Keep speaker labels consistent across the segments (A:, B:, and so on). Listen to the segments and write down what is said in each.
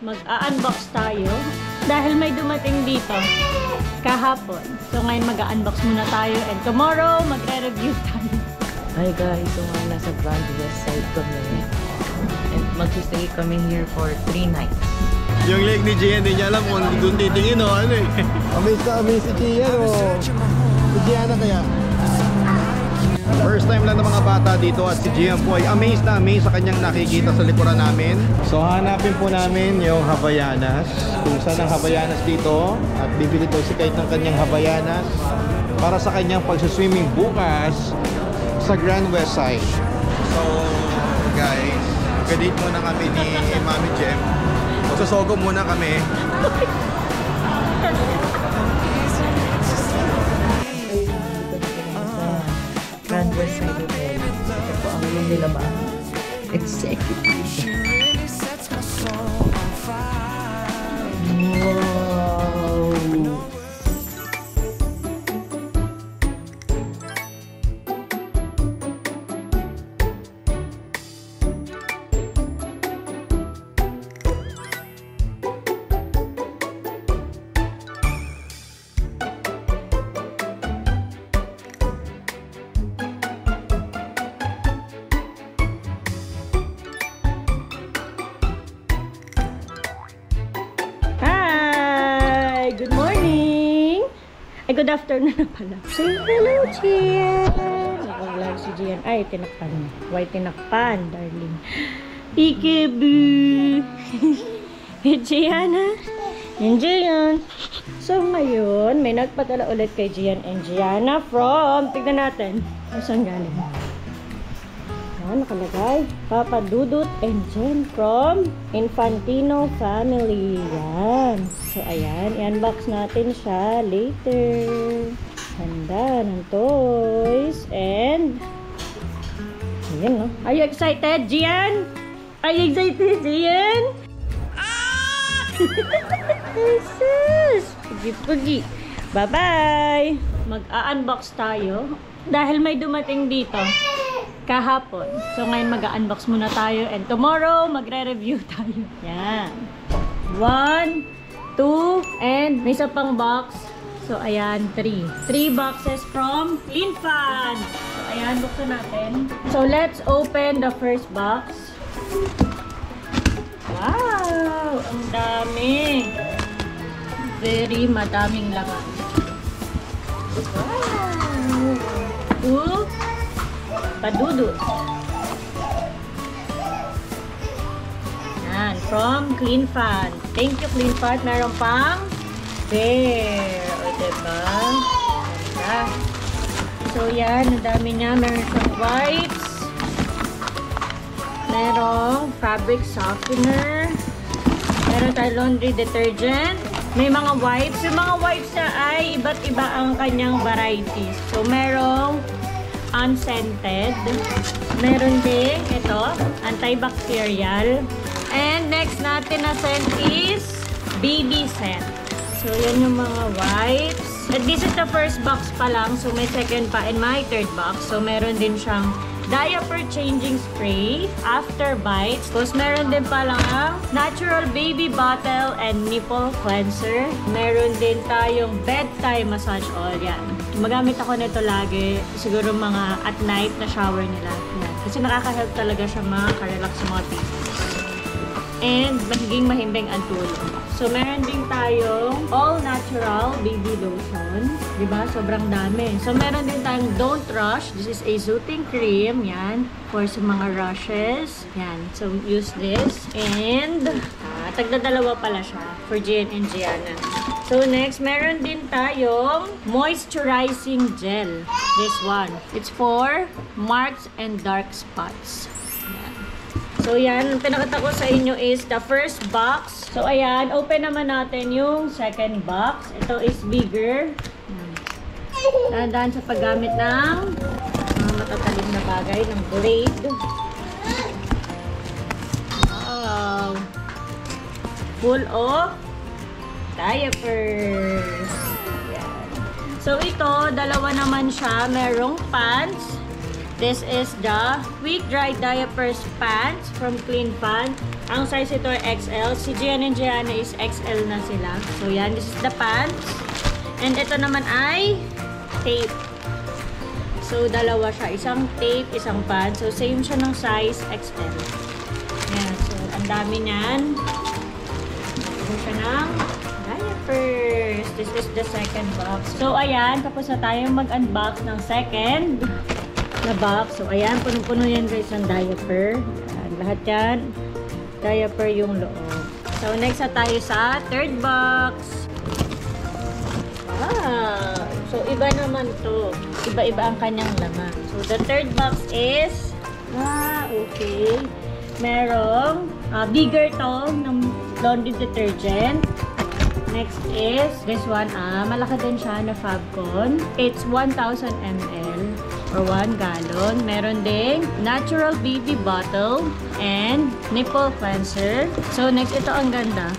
A: mag-unbox tayo dahil may dumating dito kahapon. So ngayon mag-unbox muna tayo and tomorrow magre-review tayo.
B: Hi guys, so nasa Grand West Side kami. And magsistay kami here for 3 nights.
C: Yung leg ni Gian, hindi niya alam kung doon titingin o ano eh. Amaze na amaze si Gian o. Si Gianna kaya. First time lang ng mga bata dito at si Gian po ay amazed na amazed sa kanyang nakikita sa likuran namin. So hanapin po namin yung Havaianas. Kung saan ang Havaianas dito. At bibili daw si Kate ng kanyang Havaianas para sa kanyang pagsiswimming bukas sa Grand West Side. So guys, kadate muna kami ni Mami Jem. Magsasogo muna kami.
B: Grand West Side Hotel. Ito po ang room nila ba? Executive. Wow!
A: Good morning! Ay, good afternoon na pala. Say hello, Gian! Nag-vlog si Gian. Ay, tinakpan. Why tinakpan, darling? Peekaboo! Gianna? Yan, Gian. So, ngayon, may nagpadala ulit kay Gian and Gianna from... Tignan natin. Saan galing? Yan, nakalagay. Papa Dudut and Jen from Infantino Family. Yan. So, ayan. I-unbox natin siya later. Handa ng toys. And, ayan, no? Are you excited, Gian? Are you excited, Gian? Ah! Jesus! Pugi-pugi. Bye-bye! Mag-unbox tayo. Dahil may dumating dito kahapon. So, ngayon mag-unbox muna tayo and tomorrow magre-review tayo. Yan. 1, 2, and may isa pang box. So, ayan, 3. 3 boxes from Clean Fan. So, ayan, buksan natin. So, let's open the first box. Wow! Ang dami. Very madaming laman. Wow! Ooh! Padudut. Yan, from Clean Fan. Thank you, Clean Fan. Meron pang bear. O, diba? Ganda. So, yan. Ang dami niya. Meron siyang wipes. Merong fabric softener. Meron tayong laundry detergent. May mga wipes. Yung mga wipes na ay iba't iba ang kanyang varieties. So, merong unscented. Meron din ito, antibacterial. And next natin na scent is baby scent. So, yan yung mga wipes. And this is the first box pa lang. So, may second pa and may third box. So, meron din siyang diaper changing spray, after bites. Tapos, meron din palang natural baby bottle and nipple cleanser. Meron din tayong bedtime massage oil. Yan. Magamit ako nito lagi. Siguro mga at night na shower nila. Yan. Kasi nakaka-help talaga siya maka-relax sa mga babies. And mahiging mahimbing ang tulong. So, meron din tayong all-natural baby lotion. Diba? Sobrang dami. So, meron din tayong Don't Rush. This is a soothing cream. Yan. For sa mga rushes. Yan. So, use this. And, tagdadalawa pala siya. For Gian and Gianna. So, next, meron din tayong moisturizing gel. This one. It's for marks and dark spots. Yan. So, yan. Ang pinakita ko sa inyo is the first box. So, ayan. Open naman natin yung second box. Ito is bigger. Dahan-dahan sa paggamit ng matatalim na bagay, ng blade. Wow! Full of diapers. Yan. So, ito, dalawa naman siya. Merong pants. This is the Quick Dry Diapers Pants from Clean Fan. Ang size ito ay XL. Si Gian and Gianna is XL na sila. So yan, this is the pants. And ito naman ay tape. So dalawa siya. Isang tape, isang pants. So same siya ng size XL. Yan. So ang dami niyan. Ito siya ng diapers. This is the second box. So ayan, tapos na tayong mag-unbox ng second na box. So ayan, punong-puno yan guys ng diaper. Ayan, lahat yan. Diaper yung loob. So, next na tayo sa third box. Ah, so iba naman to. Iba-iba ang kanyang laman. So, the third box is, okay. Merong bigger to ng laundry detergent. Next is, this one, malaki din siya na Fabcon. It's 1,000 ml. Or 1 gallon. Meron ding natural baby bottle and nipple cleanser. So, next, ito ang ganda.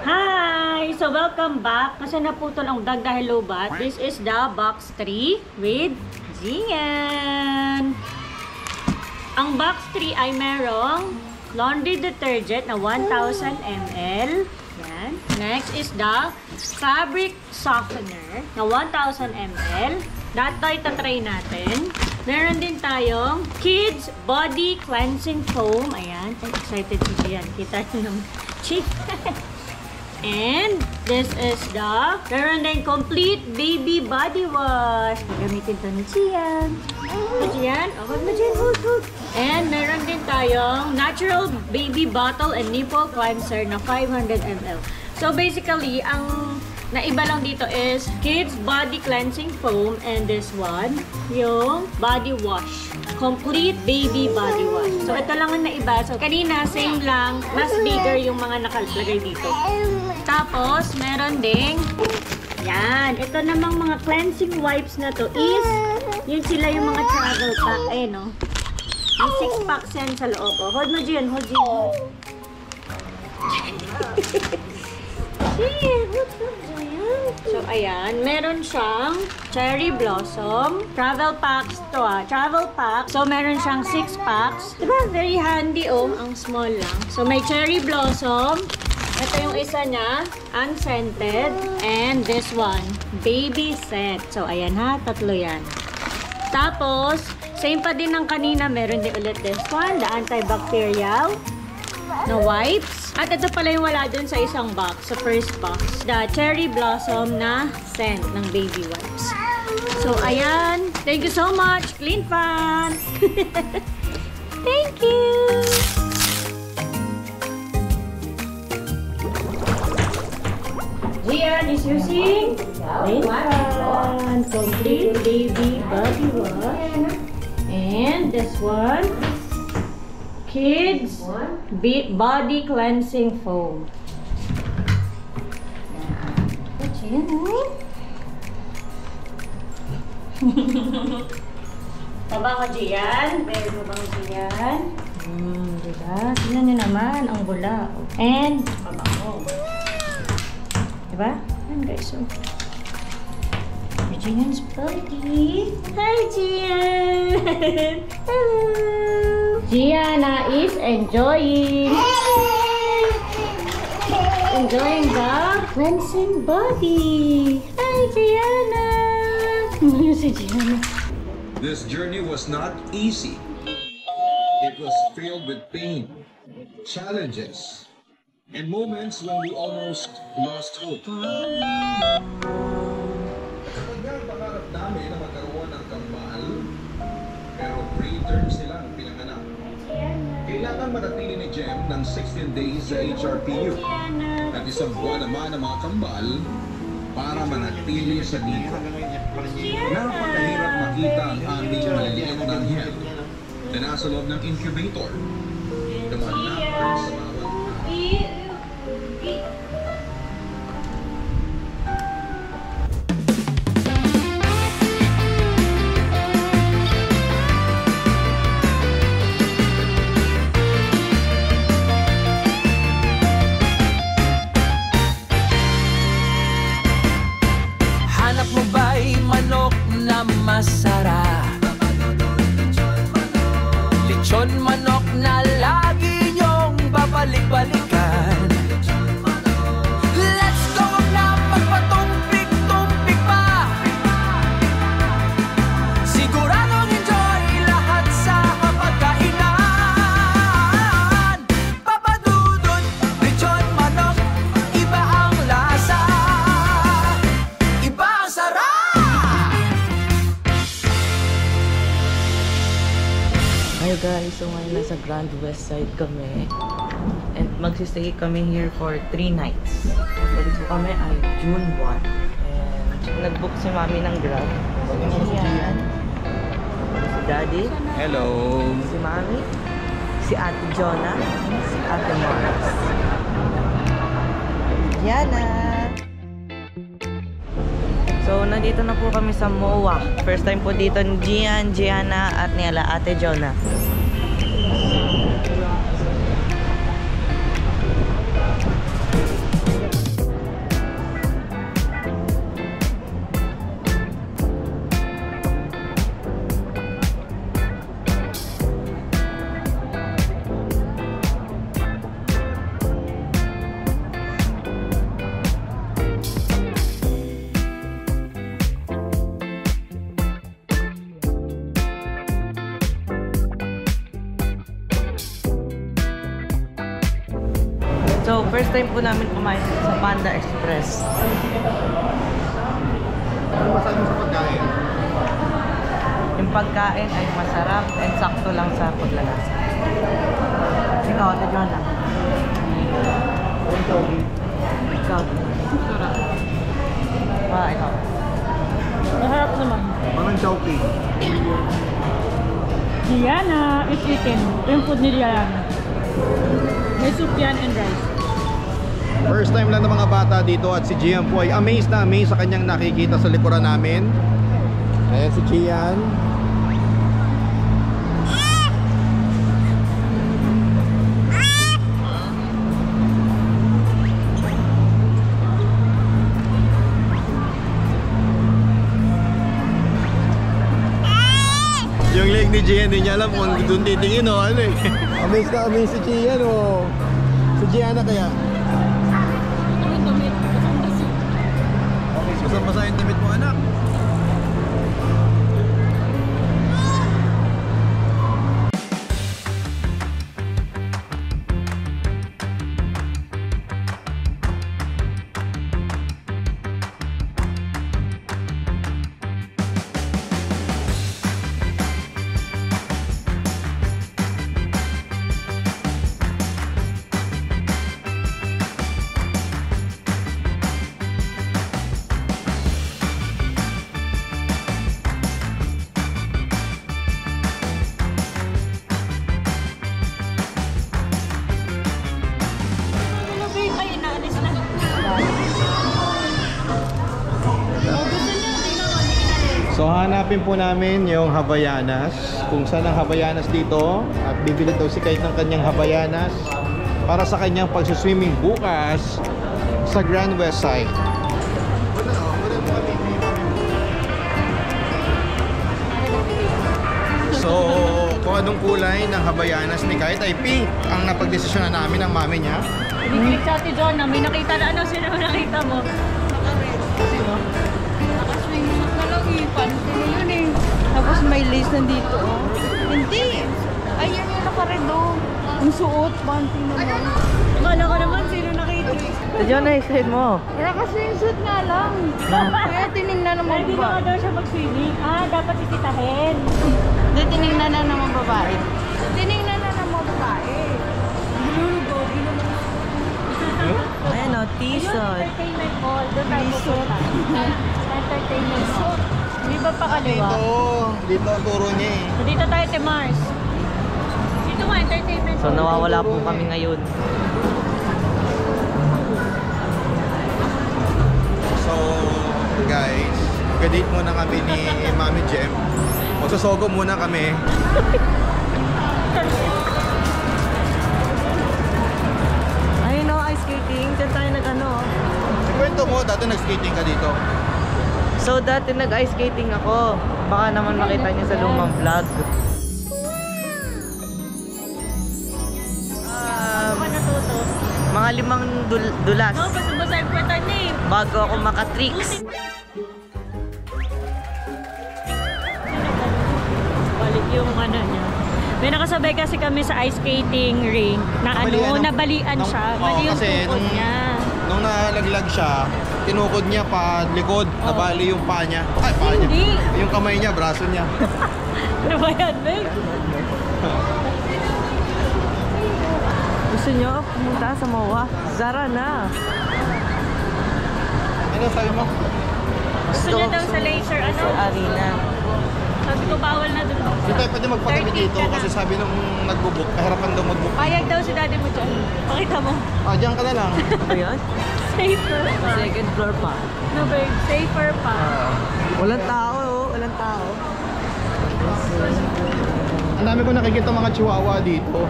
A: Hi! So, welcome back. Kasi naputol ang dag dahil low bat. This is the box 3 with Gian. Ang box 3 ay merong laundry detergent na 1,000 ml. Yan. Next is the fabric softener na 1,000 ml. Ito itatry natin. Meron din tayong Kids Body Cleansing Foam. Ayan. Excited si Gian. Kita nyo naman. Chick. And this is the meron din Complete Baby Body Wash. Gamitin ito ni Gian. Gian. Huwag na Gian. Hold. And meron din tayong Natural Baby Bottle and Nipple Cleanser na 500 ml. So basically, ang naiba lang dito is Kids Body Cleansing Foam and this one, yung body wash. Complete Baby Body Wash. So, ito lang ang naiba. So, kanina, same lang. Mas bigger yung mga nakalagay dito. Tapos, meron ding yan. Ito namang mga cleansing wipes na to is yun sila yung mga travel pack. Eh, no? May 6 packs yan sa loob. Oh, hold mo dyan. Hold dyan. So, ayan. Meron siyang cherry blossom. Travel packs to travel pack. So, meron siyang 6 packs. Diba? Very handy, oh. Ang small lang. So, may cherry blossom. Ito yung isa niya. Unscented. And this one. Baby scent. So, ayan ha. Tatlo yan. Tapos, same pa din ng kanina. Meron din ulit this one. The antibacterial na wipes. At ito pala yung wala dun sa isang box, sa first box. The cherry blossom na scent ng baby wipes. So, ayan. Thank you so much, Clean Fan! Thank you! Gian is using Clean Fan Complete Baby Body Wash. And this one, Kids Body Cleansing Foam. Mabango Gian? Pero mabango Gian? Diba? Tignan nyo naman ang bula. And mabango. Diba? Ayan guys. So, Gian's party. Hi Gian! Hello! Gianna is enjoying the cleansing body. Hi, Gianna! Si Gianna.
D: This journey was not easy. It was filled with pain, challenges, and moments when we almost lost hope. Matagal pangarap namin na magkaroon ng kambal, pero preterm silang pinanganak. Kailangan manatili ni Jem ng 16 days sa HRPU at isang buwan naman ang mga kambal para manatili sa dito. Napakahirap makita ang aming maliliit na anghel na nasa loob ng incubator. Dumanak sa bawat
E: masarap. Lechon manok na lagi
B: So ngayon nasa Grand West Side kami. And magsistay kami here for 3 nights. Balik po kami ay June 1. And nag-book si Mami ng Grab. Yan. Si Daddy.
C: Hello.
B: Si Mami. Si Ate Jonah. Si Ate Mars. Yana. So, nandito na po kami sa MOA. First time po dito ni Gian, Gianna, at nila Ate Jonah. So, first time po namin kumain sa Panda Express.
C: Ano masabi mo sa pagkain?
B: Yung pagkain ay masarap and sakto lang sa paglalasa. Ikaw, Ate Jonah. Ikaw. Sarap. Ikaw.
A: Maharap naman.
C: Parang chowking.
A: Diana is eating. Ito yung food ni Diana. May soup yan and rice.
C: First time lang ng mga bata dito at si Gian po ay amazed na amazed sa kanyang nakikita sa likuran namin. Ayan si Gian. Yung leg ni Gian, hindi niya alam kung doon titingin o ano eh. Amazed na amazed si Gian o. Si Gianna kaya. Basang-basa yung damit mo, anak. So hanapin po namin yung Havaianas, kung saan ang Havaianas dito, at bibili daw si Kate ng kanyang Havaianas para sa kanyang pagsiswimming bukas sa Grand West Side. So kung anong kulay ng Havaianas ni Kate ay pink ang napagdesisyonan namin ng mami niya.
A: Pinipilit sa Ate John na may nakita na ano, sino nakita mo?
E: Nakaswing suit na lang eh. Panty na yun eh. Tapos may lace nandito oh. Hindi. Ayun yung nakaredo. Ang suot, panty naman.
A: Akala ko naman sino nakita.
B: Ate Jonah, excited mo.
E: Nakaswing suit nga lang. Kaya tinignan ng mga
A: Hindi na nga
E: babae.
A: daw siya mag-swimming. Ah, dapat sisitahin.
E: Hindi, tinignan na ng mga babae. Tinignan na ng mga babae.
B: Ayan o, T-shirt.
A: Entertainment hall. Doon tayo pupunta. Entertainment hall. Di ba pa kaliwa?
C: Dito ang turo niya eh.
A: So, dito tayo kay Mars. Dito nga, entertainment
B: So
A: hall.
B: nawawala po kami ngayon.
C: So guys, mag-date muna kami ni Mami Jem. Magsasogo muna kami.
B: Ayun o, ice skating. Diyan tayo nag-ano.
C: Kwento mo, dati nag-skating ka dito.
B: So dati nag-ice skating ako. Baka naman makita niyo sa lumang vlog.
A: Ako natuto.
B: Mga 5 dulas
A: No, basta yung kwenta niya eh.
B: bago ako makatricks.
A: Balik yung ano niya. May nakasabay kasi kami sa ice skating ring na nabalian siya. Mali yung
C: kasi
A: tukod niya.
C: nung nalaglag siya, tinukod niya pa likod, nabali yung paa niya. Ay, paa niya.
A: Hindi.
C: Yung kamay niya, braso niya.
A: Ano ba yan, babe?
B: Gusto nyo pumunta sa MOA? Zara na.
C: Ano sabi mo?
A: Gusto niya daw sa laser, ano?
B: Sa arena.
A: Sabi ko, bawal na doon.
C: Hindi tayo pwede magpatabi
A: 13
C: dito
A: ka na.
C: kasi sabi nung nagbubook, kahirapan daw magbook.
A: Payag daw si daddy mo dyan. Pakita mo.
C: Ah, diyan ka na lang.
B: Ano yan?
A: Safer pa.
B: Second floor pa.
A: No, babe. Safer pa.
B: Walang tao, oh. Walang tao.
C: Ang dami ko nakikita mga chihuahua dito.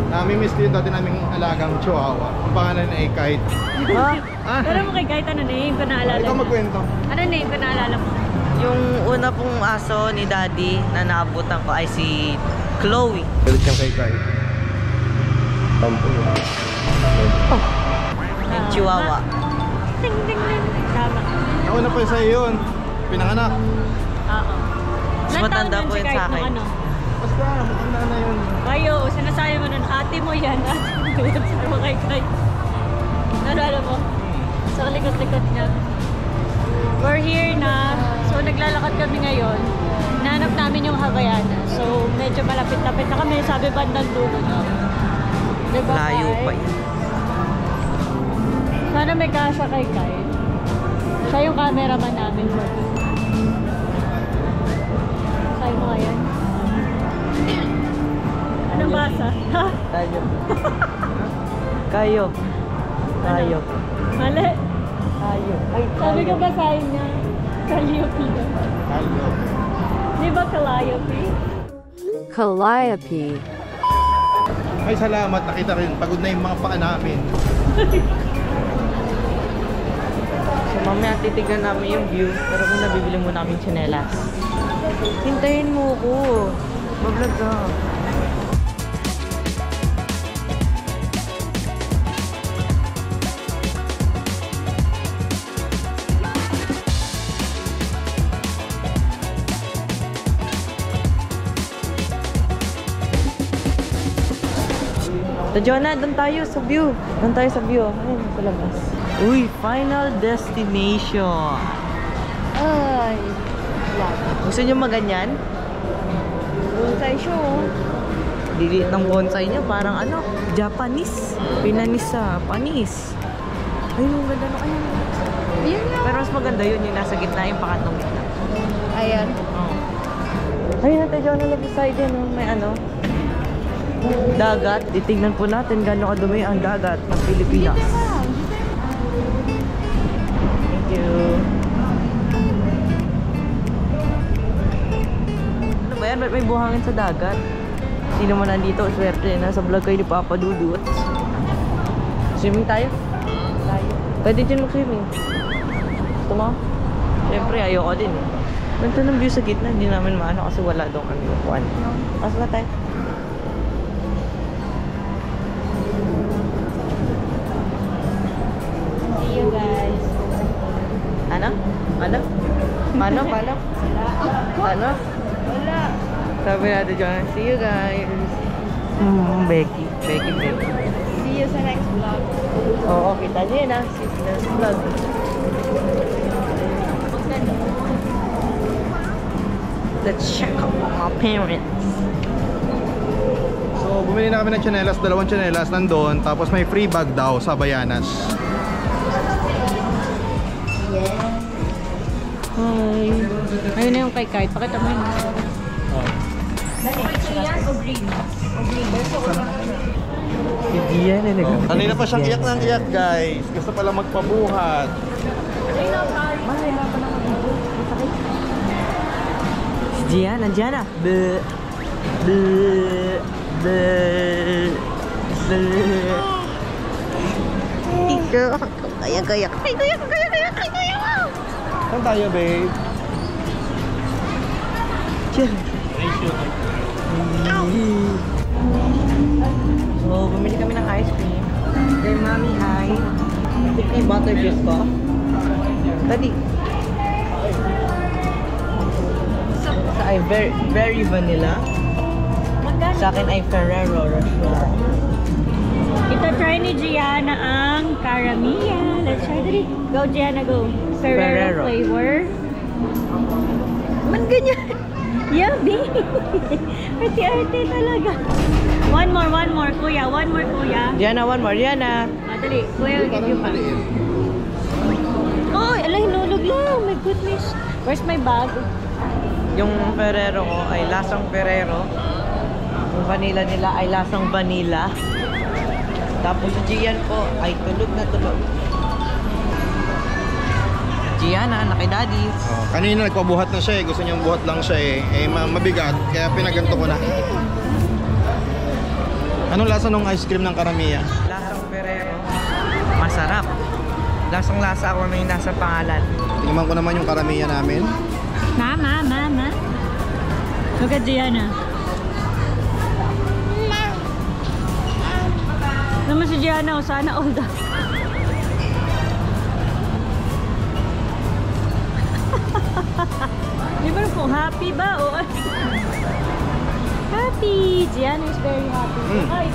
C: Nami-miss ko yung dati naming alagang chihuahua. Ang pangalan ay Kite.
B: Ha?
C: Ah,
A: Pero mo kay kahit ano name ko naalala
C: ikaw
A: mo.
C: magkwento.
A: Ano name ko naalala mo?
B: Yung una pong aso ni Daddy na naabutan ko ay si Chloe.
C: Galit siyang kay Kite. Tampo yun.
B: Yung chihuahua.
A: Ding, ding, ding. Tama.
C: Nauna pa sa'yo yun. Pinanganak.
A: Oo.
B: Mas matanda po
A: si
B: yun
A: Kite
B: sa akin.
A: nung ano?
C: Basta, matanda na yun.
A: Ayo, sinasabi mo nun, ate mo yan, ate mo yan. Sabi mo kay Kite. Naalala mo? Sa likod-likod niya. We're here na. So, naglalakad kami ngayon. Nanap namin yung Havaiana. So, medyo malapit-lapit na kami. Sabi bandang dulo na. Diba,
B: Layo
A: Kai?
B: pa yun.
A: Sana may kasya kay Kai. Siya yung cameraman namin. Sabi mo ngayon. Anong basa? Ha?
B: Tayo. Kayo. Kayo.
A: Mali.
B: Kayo. Ay,
A: Sabi ko basahin niya. Calliope.
C: Hello.
A: Di ba Calliope?
E: Calliope.
C: Ay, salamat. Nakita rin. Pagod na yung mga paa namin.
B: So mamaya titignan namin yung view. Pero kung nabibili mo namin tsinelas. Hintayin mo ko. Mag-vlog ka. So, Jonah, doon tayo sa view. Doon tayo sa view. Ayun, sa labas. Uy, final destination.
E: Ay.
B: Gusto nyo maganyan?
E: Bonsai show.
B: Diliit ng bonsai niya, parang ano, Japanese. Pinanis sa panis. Ayun, ang ganda na kayo.
E: Ayun nga.
B: Pero mas maganda yun, yung nasa gitna, yung pangatlong gitna.
E: Ayan.
B: Ayun natin, Jonah, love side yun, oh. May ano, dagat. Titignan po natin gano'ng kadumi ang dagat ng Pilipinas. Thank you. Ano ba yan? Ba't may buhangin sa dagat? Sino man nandito, swerte. Nasa vlog kayo ni Papa Dudut. Swimming tayo? Tayo. Pwede dyan mag-swimming. Gusto mo? Siyempre, ayoko din eh. Ganda ng view sa gitna. Hindi namin maano kasi wala doon kami upuan. Pasok na tayo.
A: See you guys.
B: Ano? Ano? Paano? Paano? Ano?
A: Wala.
B: Sabi natin dyan, see you guys. Becky. Becky.
E: See you sa next vlog.
B: Oo, kita niyo yun ah. See you next vlog. Let's check out my parents.
C: So, bumili na kami ng tsinelas, dalawang tsinelas nandun, tapos may free bag daw sa Bayanas.
B: Hi.
A: Ayun na yung kay Kite. Pakita mo yun. Yan o green?
B: Hindi yan eh.
C: Kanina pa siyang iyak ng iyak, guys. Gusto pala magpabuhat.
B: Si Gian, nandiyan na. Bleh. Bleh. Bleh. Bleh. Ikaw, kaya-kaya. Kaya-kaya.
C: Saan tayo, babe?
B: Diyan. So, bumili kami ng ice cream. Kay Mami ay may butterbeer ko. Tadi. Sa ay very vanilla.
A: Magkano?
B: Sa akin ay Ferrero Rocher.
A: Ito try ni Gianna ang Caramia. Let's try it. Go Gianna, go. Ferrero
B: Ferrero.
A: flavor. Man ganyan. Yabi! Arte-arte talaga. One more, kuya. One more, kuya.
B: Diana, one more. Diana.
A: Dali. Kuya, will give you pa. Oh, ala, hinulog lang. My goodness. Where's my bag?
B: Yung Ferrero ko ay lasang Ferrero. Yung vanilla nila ay lasang vanilla. Tapos si Gian po ay tulog na tulog. Gianna, anak kay Daddy.
C: Oh, kanina nagpabuhat na siya eh. Gusto niyang buhat lang siya eh. Eh mabigat, kaya pinaganto ko na. Anong lasa ng ice cream ng Karamiya?
B: Lasang Ferrero. Masarap. Lasang-lasa ako na yung nasa pangalan.
C: Tingnan ko naman yung Karamiya namin.
A: Mama. Look at Gianna. Naman si Gianna, sana all the... Di ba kung happy ba? O happy! Gianna is very happy. Ay,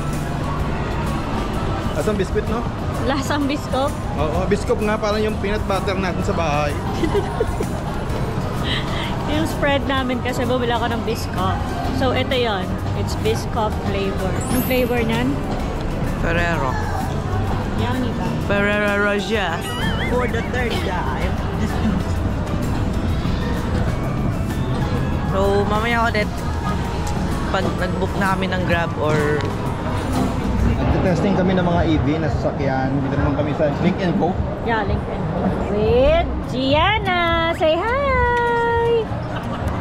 C: Asang biskuit, no?
A: lasang biskop.
C: Oo, biskuit nga, parang yung peanut butter natin sa bahay.
A: Yung spread namin kasi bumili ako ng biskop. So, ito yon. It's biskop flavor. Yung flavor niyan?
B: Ferrero.
A: Yummy ba?
B: Ferrero Rocher. For the third time. So, mamaya ulit, pag nag-book na kami ng Grab or...
C: Nag-testing kami ng mga EV na sasakyan. Dito naman kami sa Link & Co.
A: Yeah, link and with Gianna. Say hi!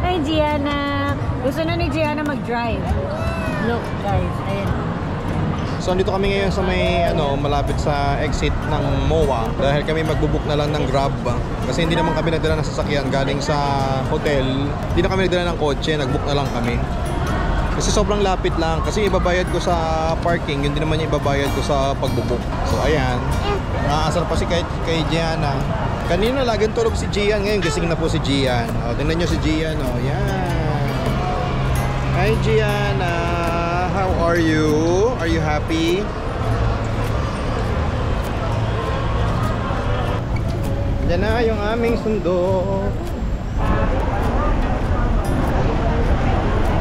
A: Hi, Gianna. Gusto na ni Gianna mag-drive. Look, guys. Ayan.
C: So, andito kami ngayon sa may, malapit sa exit ng MOA. Dahil kami magbubook na lang ng Grab. Kasi hindi naman kami nagdala ng sasakyan galing sa hotel. Hindi na kami nagdala ng kotse. Nagbook na lang kami. Kasi sobrang lapit lang. Kasi ibabayad ko sa parking, yun din naman yung ibabayad ko sa pagbubuk. So ayan, nakaasar pa si kay Gianna. Kanina laging tulog si Gian, ngayon gising na po si Gian. O, tingnan nyo si Gian, o, yan. Hi Gianna, how are you? Are you happy? Yan na yung aming sundo.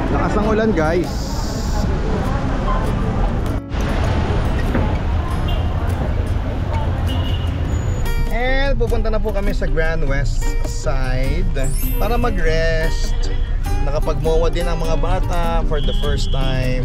C: Lakas ng ulan, guys. And pupunta na po kami sa Grand West Side para mag-rest. Nakapag-MOA din ang mga bata for the first time.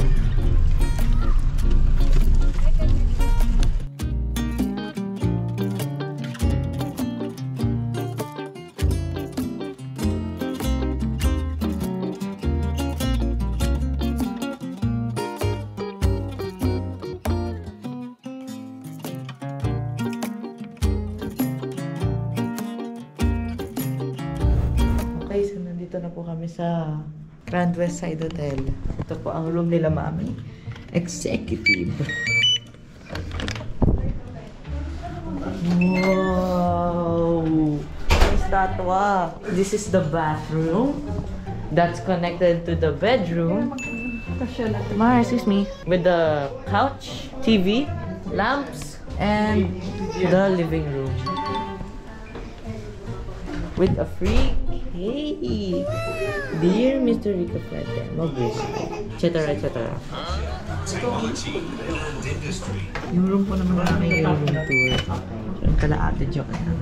B: Okay, so nandito na po kami sa Grand West Side Hotel. Ito po ang room nila, Mami. Executive. Wow! May statwa. This is the bathroom. That's connected to the bedroom. Mara, excuse me. With the couch, TV, lamps, and the living room. With a freak. Hey! Dear Mr. Rico Frede, etc. etc. Yung room po naman namin yung room tour. Yung kalaate joke na.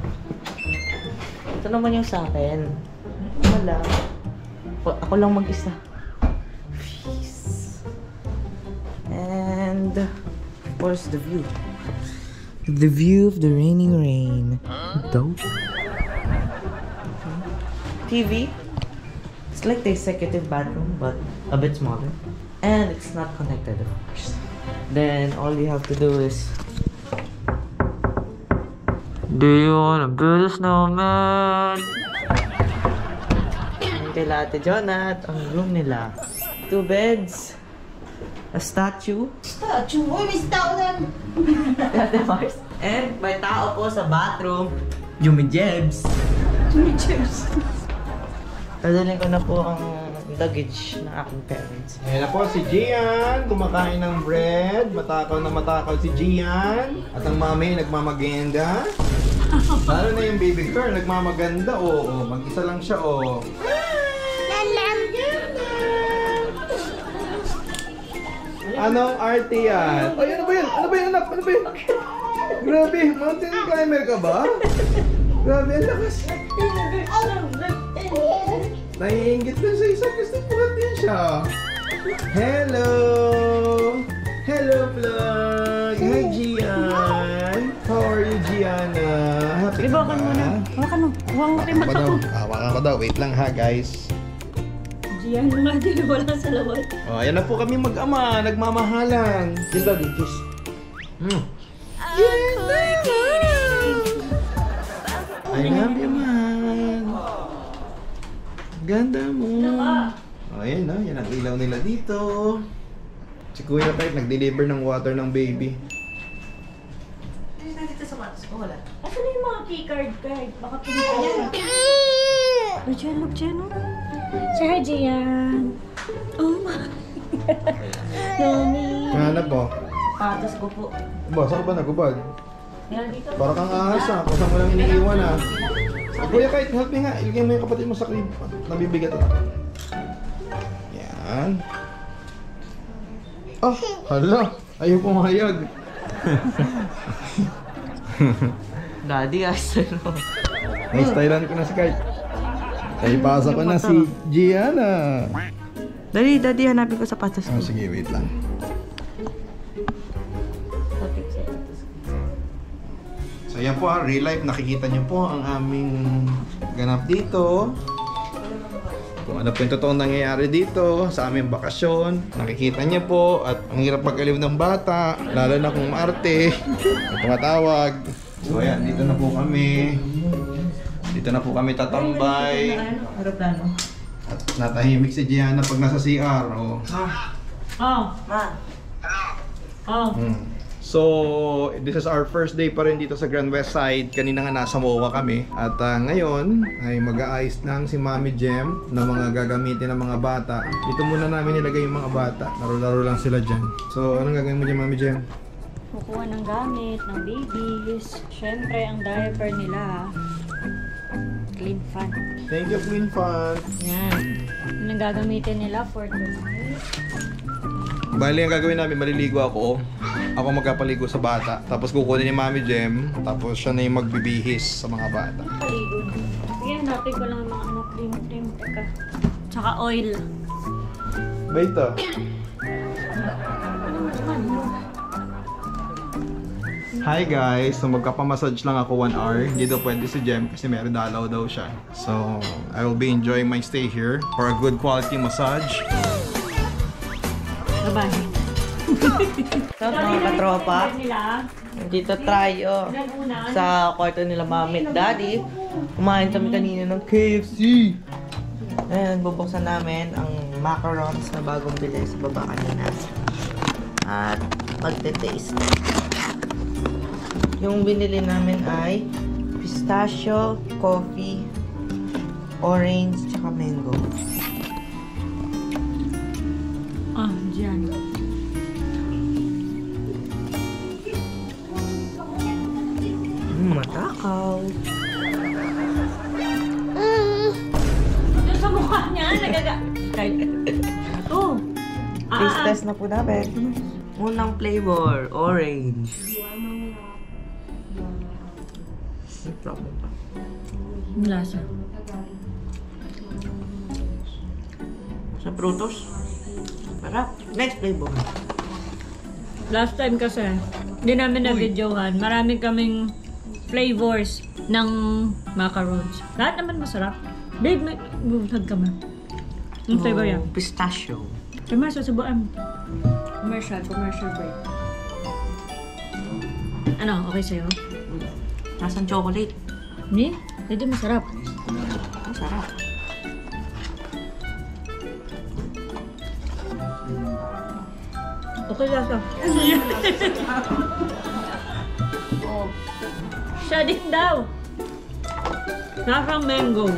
B: Ito naman yung sa akin. Wala. Ako lang mag-isa. Peace. And of course the view. The view of the raining rain. Dope. TV. It's like the executive bathroom, but a bit smaller. And it's not connected, of course. Then all you have to do is... Do you wanna build a snowman? Yung kay Ate Jonat, ang room nila. 2 beds. A statue.
E: Statue? Uy, may tao na!
B: Ate Mars. And may tao po sa bathroom. Jummy Jebs.
E: Jimmy Chips.
B: Dadalhin ko na po ang luggage ng aking parents.
C: Ayan na po si Gian, kumakain ng bread. Matakaw na matakaw si Gian. At ang mami nagmamaganda. Lalo na yung baby girl, nagmamaganda. Oo, mag-isa lang siya. Anong arte yan? Ay, ano ba yan? Ano ba yan, anak? Ano ba yan? Grabe, mountain climber ka ba? Grabe, ang lakas. Naiingit lang sa isa. Gusto po din siya. Hello! Hello, vlog! Hi, Gian! How are you, Gianna? Happy ka ba?
A: Hawakan mo. Huwag mo kayo matako.
C: Hawakan ko daw. Wait lang ha, guys.
A: Gian, nga din. Wala sa lawat.
C: Oh, ayan na po kami mag-ama. Nagmamahalan. Kiss daddy, kiss. I love you, man. Ganda mo. Oh, ayan na. Yan ang ilaw nila dito. Si Kuya Type nag-deliver ng water ng baby.
B: Dito sa matas ko, wala.
A: Asan na yung mga keycard guys? Baka pinita niya. Oh, Gian, look, Gian. Si Gian. Oh my God. Nami.
C: Hanap po.
B: Patas ko po.
C: Ba, saan ka ba nagubad?
A: Yan, dito.
C: Para kang ahas ha. Kung saan mo lang iniiwan ha. Kuya Kite, help me nga. Ilagay mo yung kapatid mo sa crib. Nabibigat ako. Yan. Oh, hala. Ayaw pumayag.
B: Daddy, asano.
C: Na-stylean ko na si Kite. Ay, pasa ko na si Gianna.
B: Daddy, hanapin ko sa patas ko.
C: Oh, sige, wait lang. So yan po ha, real life, nakikita niyo po ang aming ganap dito. Kung ano po yung totoong nangyayari dito sa aming bakasyon. Nakikita niyo po at ang hirap mag-aliw ng bata, lalo na kung maarte, tumatawag. So ayan, dito na po kami. Dito na po kami tatambay.
B: Aeroplano.
C: At natahimik si Gianna pag nasa CR. Oh.
A: Oh.
B: Ma.
A: Oh.
C: So, this is our first day pa rin dito sa Grand West Side. Kanina nga nasa MOA kami. At ngayon ay mag-aayos lang si Mami Jem ng mga gagamitin ng mga bata. Dito muna namin nilagay yung mga bata. Laro-laro lang sila dyan. So, anong gagawin mo dyan, Mami Jem?
A: Kukuha ng gamit, ng babies. Siyempre, ang diaper nila. Clean Fun.
C: Thank you, Queen Fan.
A: Yan. Yung gagamitin nila for tonight.
C: Bali, ang gagawin namin, maliligo ako. Ako magpapaligo sa bata. Tapos kukunin ni Mami Jem. Tapos siya na yung magbibihis sa mga bata.
A: Paligo na. Sige, natin ko lang yung mga cream. Teka. Tsaka oil.
C: Ba ito? Hi guys! So magkapamassage lang ako 1 hour. Hindi daw pwede si Jem kasi meron dalaw daw siya. So, I will be enjoying my stay here for a good quality massage.
A: Bye-bye.
B: So, mga katropa, dito tayo sa kwarto nila Mami at Daddy. Kumain kami kanina ng KFC. Ayan, bubuksan namin ang macarons na bagong bili sa baba kanina. At magte-taste. Yung binili namin ay pistachio, coffee, orange, tsaka mango.
A: Ah, dyan.
B: Matakaw.
A: Doon sa mukha niya, kahit... Ito.
B: Taste test na po namin. Unang flavor, orange.
A: Ang lasa.
B: Sa prutos. Sarap. Next flavor.
A: Last time kasi, hindi namin na-videohan. Marami kaming flavors ng macarons. Lahat naman masarap. Babe, may bubutag ka man. Yung flavor yan.
B: Pistachio.
A: Kaya susubuan. Commercial break. Ano, okay sa'yo?
B: Nasaan chocolate?
A: Hindi? Hindi masarap.
B: Ang sarap.
A: Okay lasa. Oh. Siya din daw. Lasang mango.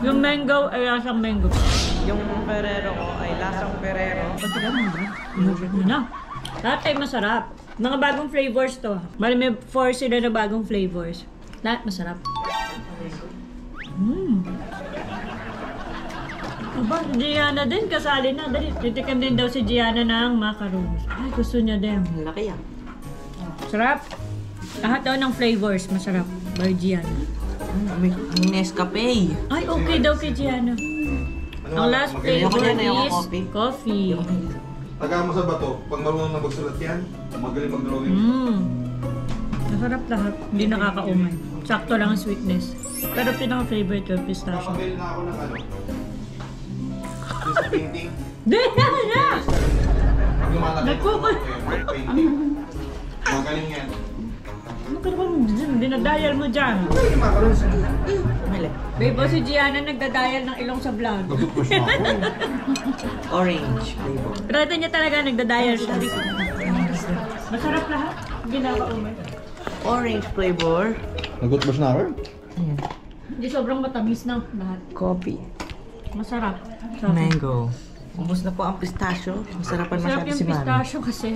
A: Yung mango ay lasang mango.
B: Yung Ferrero ko ay lasang Ferrero.
A: Pati ka mo ba? Inulit mo na. Lahat ay masarap. Mga bagong flavors to. Bali may 4 sila na bagong flavors. Lahat masarap. Aba, si Gianna din, kasali na. Dali, titikim din daw si Gianna ng macarons. Ay, gusto niya din.
B: Ang laki ah.
A: Sarap. Lahat daw ng flavors, masarap. By Gianna.
B: May Nescafe.
A: Ay, okay daw kay Gianna. Ang last flavor
B: Ayoko
A: is
B: coffee.
A: coffee.
C: Taga mo sa bato, pag marunong na magsulat yan, magaling mag-drawing.
A: Masarap lahat. Hindi nakakaumay. Sakto lang ang sweetness. Pero pinaka-favorite ko, pistachio.
C: Kapagay na ako ng ano. Yung sa painting.
A: Di na!
C: Pag lumalaki ko,
A: Nagkukul-
C: painting. Magaling yan.
A: Ano ka naman dinadial mo dyan?
C: Ay, macarons.
B: Mali.
A: Babe, si Gianna nagdadial ng ilong sa vlog.
C: Nagtutpush na ako eh.
B: Orange flavor.
A: Pero niya talaga nagdadial siya. Masarap lahat. Hindi nakakaumay.
B: Orange flavor.
C: Nagtutpush na ako eh.
B: Ayan.
A: Hindi sobrang matamis na lahat.
B: Coffee.
A: Masarap.
B: Mango. Ubus na po ang pistachio. Masarapan
A: Masarap
B: masyado
A: yung
B: si Mami.
A: pistachio kasi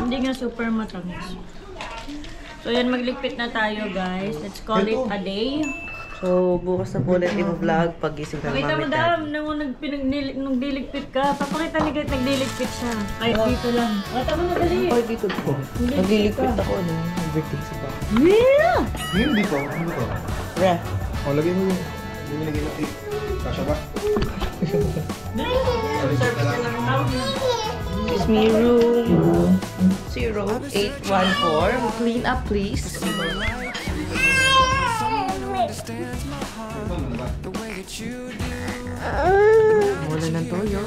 A: hindi nga super matamis. So yan, magligpit na tayo guys. Let's call it a day.
B: So, bukas na po ulit i-vlog pag gising ng
A: Pakita mo
B: Mami
A: daw,
B: Dad.
A: nung diligpit ka. Papakita ni Gert, nagdiligpit siya. Kahit dito lang. Pakita mo na dali.
B: Ay, dito po. Nagliligpit ako no. Birthday sa ba?
A: Yeah!
C: Ngayon dito, ano to?
B: Ref.
C: O, lagay mo yung lumilagay na tape. Kasha ba?
B: Excuse me, room 0814. Clean up, please. Wala ng toyo.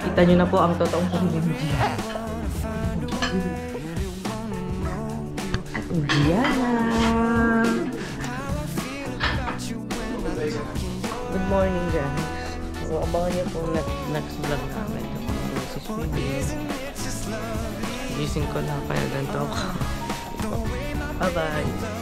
B: Kita nyo na po ang totoong PMG. At Gianna. Good morning, guys. So, abangan nyo po next vlog namin. Si Sweetie. Gising ko lang kaya ganito ako. Bye-bye.